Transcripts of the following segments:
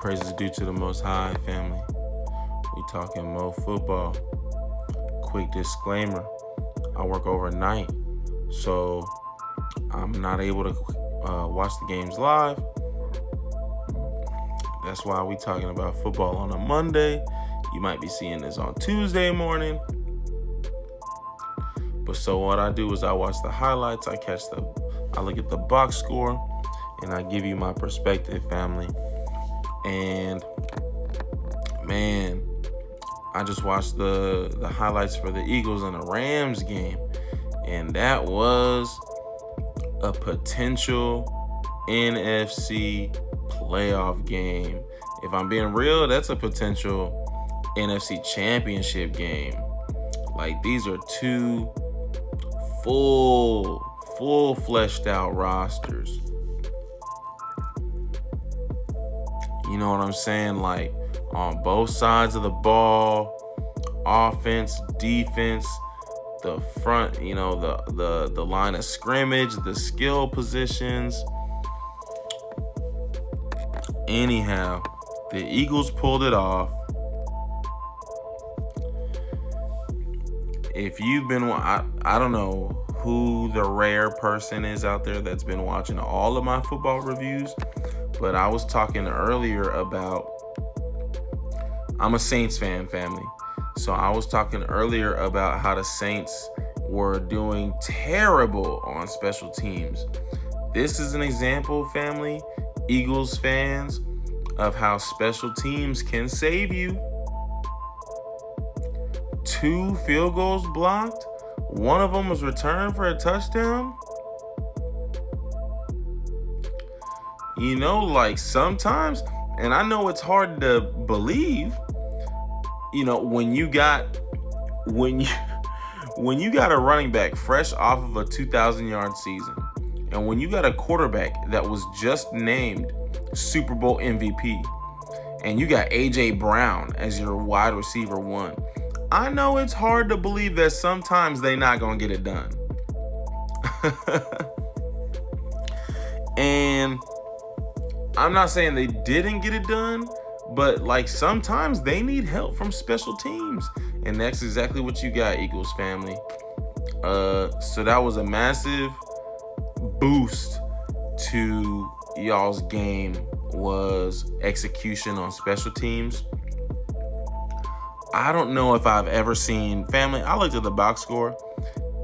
Praises due to the Most High, family. We talking Mo football. Quick disclaimer: I work overnight, so I'm not able to watch the games live. That's why we talking about football on a Monday. You might be seeing this on Tuesday morning. But so what I do is I watch the highlights, I look at the box score, and I give you my perspective, family. And man, I just watched the highlights for the Eagles and the Rams game, and that was a potential NFC playoff game. If I'm being real, that's a potential NFC Championship game. Like, these are two full fleshed out rosters. You know what I'm saying? Like, on both sides of the ball, offense, defense, the front, the line of scrimmage, the skill positions. Anyhow, the Eagles pulled it off. If you've been, I don't know who the rare person is out there that's been watching all of my football reviews, but I was talking earlier about, I'm a Saints fan, family. So I was talking earlier about how the Saints were doing terrible on special teams. This is an example, family, Eagles fans, of how special teams can save you. 2 field goals blocked. One of them was returned for a touchdown. Like, sometimes, and I know it's hard to believe, when you got a running back fresh off of a 2,000-yard season, and when you got a quarterback that was just named Super Bowl MVP, and you got A.J. Brown as your wide receiver 1, I know it's hard to believe that sometimes they not gonna get it done. And I'm not saying they didn't get it done, but like, sometimes they need help from special teams, and that's exactly what you got, Eagles family. So that was a massive boost to y'all's game, was execution on special teams. I don't know if I've ever seen, family, I looked at the box score,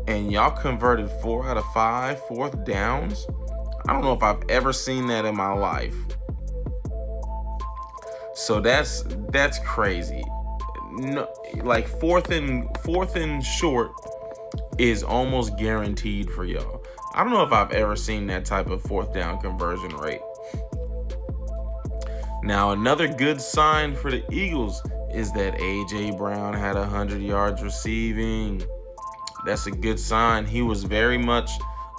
and y'all converted 4 out of 5 fourth downs. I don't know if I've ever seen that in my life. So that's crazy. No, like, fourth and short is almost guaranteed for y'all. I don't know if I've ever seen that type of fourth down conversion rate. Now, another good sign for the Eagles is that A.J. Brown had 100 yards receiving. That's a good sign. He was very much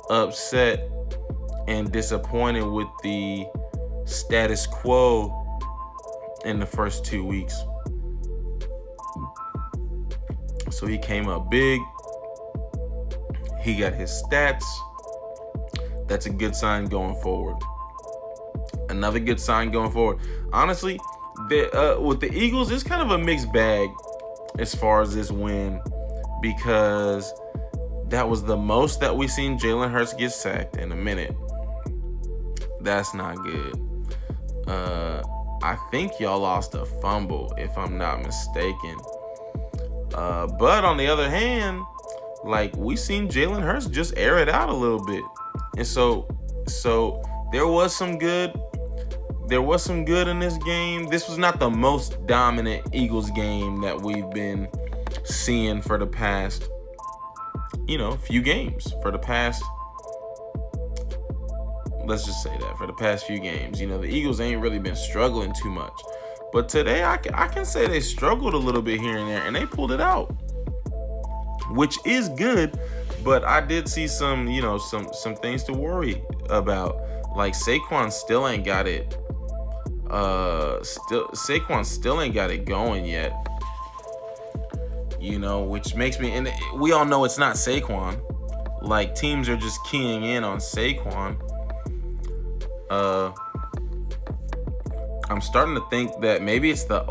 upset and disappointed with the status quo in the first 2 weeks. So he came up big. He got his stats. That's a good sign going forward. Another good sign going forward. Honestly, with the Eagles, it's kind of a mixed bag as far as this win, because that was the most that we seen Jalen Hurts get sacked in a minute. That's not good. I think y'all lost a fumble, if I'm not mistaken. But on the other hand, like, we seen Jalen Hurts just air it out a little bit. And so there was some good. There was some good in this game. This was not the most dominant Eagles game that we've been seeing for the past, few games. Let's just say that, for the past few games. The Eagles ain't really been struggling too much. But today, I can say they struggled a little bit here and there, and they pulled it out, which is good. But I did see some things to worry about. Like, Saquon still ain't got it. Saquon still ain't got it going yet. Which makes me, and we all know it's not Saquon. Like, teams are just keying in on Saquon. I'm starting to think that maybe it's the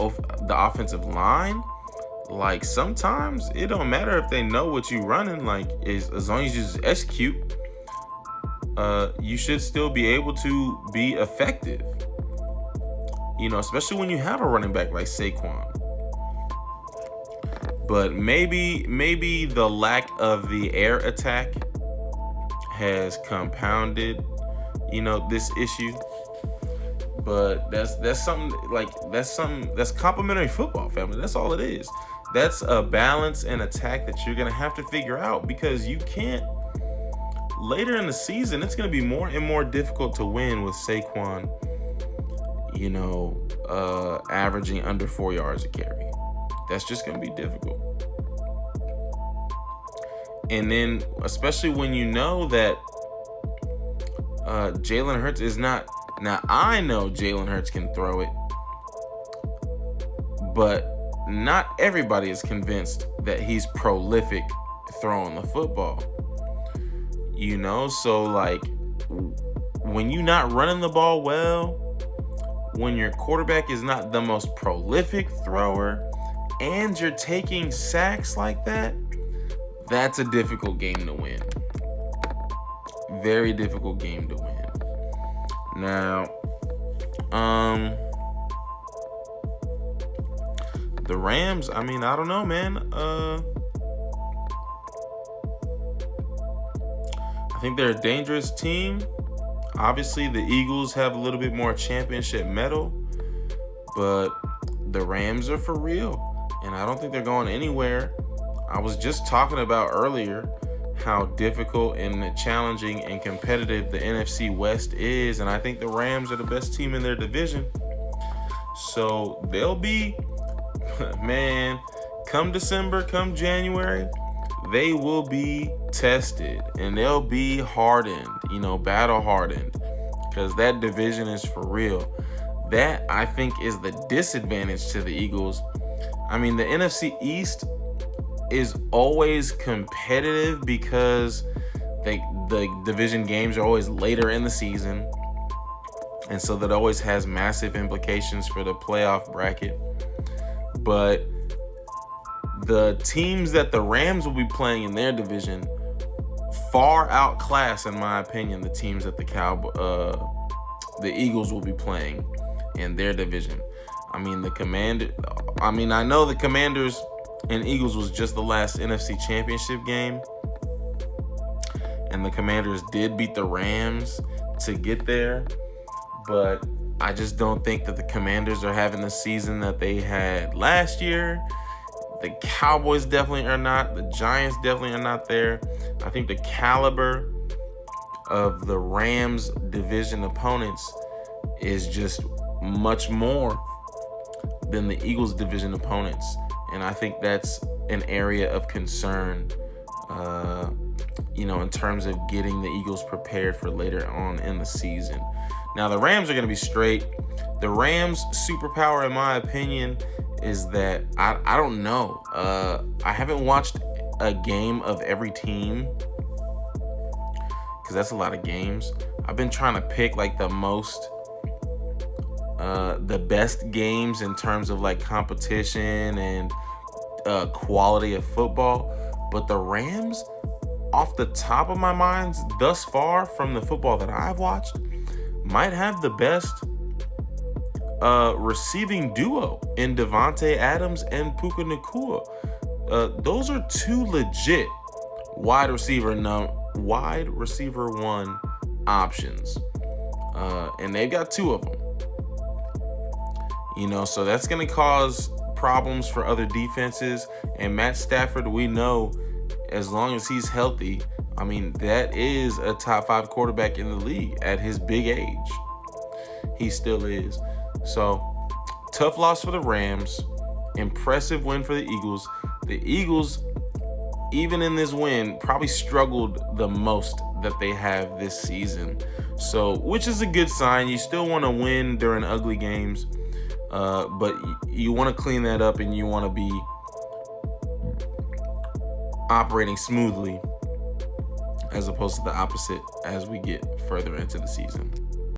offensive line. Like, sometimes it don't matter if they know what you running. Like, as long as you just execute, you should still be able to be effective. Especially when you have a running back like Saquon. But maybe the lack of the air attack has compounded, this issue. But that's something that's complimentary football, family. That's all it is. That's a balance and attack that you're gonna have to figure out, because you can't. Later in the season, it's gonna be more and more difficult to win with Saquon, averaging under 4 yards a carry. That's just gonna be difficult. And then, especially when you know that Jalen Hurts is not. Now, I know Jalen Hurts can throw it, but not everybody is convinced that he's prolific throwing the football. So like, when you're not running the ball well, when your quarterback is not the most prolific thrower, and you're taking sacks like that, that's a difficult game to win. Very difficult game to win. Now, the Rams, I don't know, man. I think they're a dangerous team. Obviously, the Eagles have a little bit more championship mettle, but the Rams are for real, and I don't think they're going anywhere. I was just talking about earlier how difficult and challenging and competitive the NFC West is, and I think the Rams are the best team in their division. So they'll be, man, come December, come January, they will be tested and they'll be hardened, battle hardened, because that division is for real. That, I think, is the disadvantage to the Eagles. The NFC East is always competitive because the division games are always later in the season, and so that always has massive implications for the playoff bracket. But the teams that the Rams will be playing in their division far outclass, in my opinion, the teams that the Eagles will be playing in their division. I know the Commanders and Eagles was just the last NFC Championship game, and the Commanders did beat the Rams to get there, but I just don't think that the Commanders are having the season that they had last year. The Cowboys definitely are not. The Giants definitely are not there. I think the caliber of the Rams division opponents is just much more than the Eagles division opponents. And I think that's an area of concern, in terms of getting the Eagles prepared for later on in the season. Now, the Rams are going to be straight. The Rams' superpower, in my opinion, is that I don't know. I haven't watched a game of every team, because that's a lot of games. I've been trying to pick like the best games in terms of like competition and quality of football. But the Rams, off the top of my mind, thus far from the football that I've watched, might have the best receiving duo in Devontae Adams and Puka Nacua. Those are two legit wide receiver one options, and they've got two of them. So that's going to cause problems for other defenses. And Matt Stafford, we know, as long as he's healthy, that is a top 5 quarterback in the league at his big age. He still is. So, tough loss for the Rams. Impressive win for the Eagles. The Eagles, even in this win, probably struggled the most that they have this season. So, which is a good sign. You still want to win during ugly games. But you want to clean that up, and you want to be operating smoothly as opposed to the opposite as we get further into the season.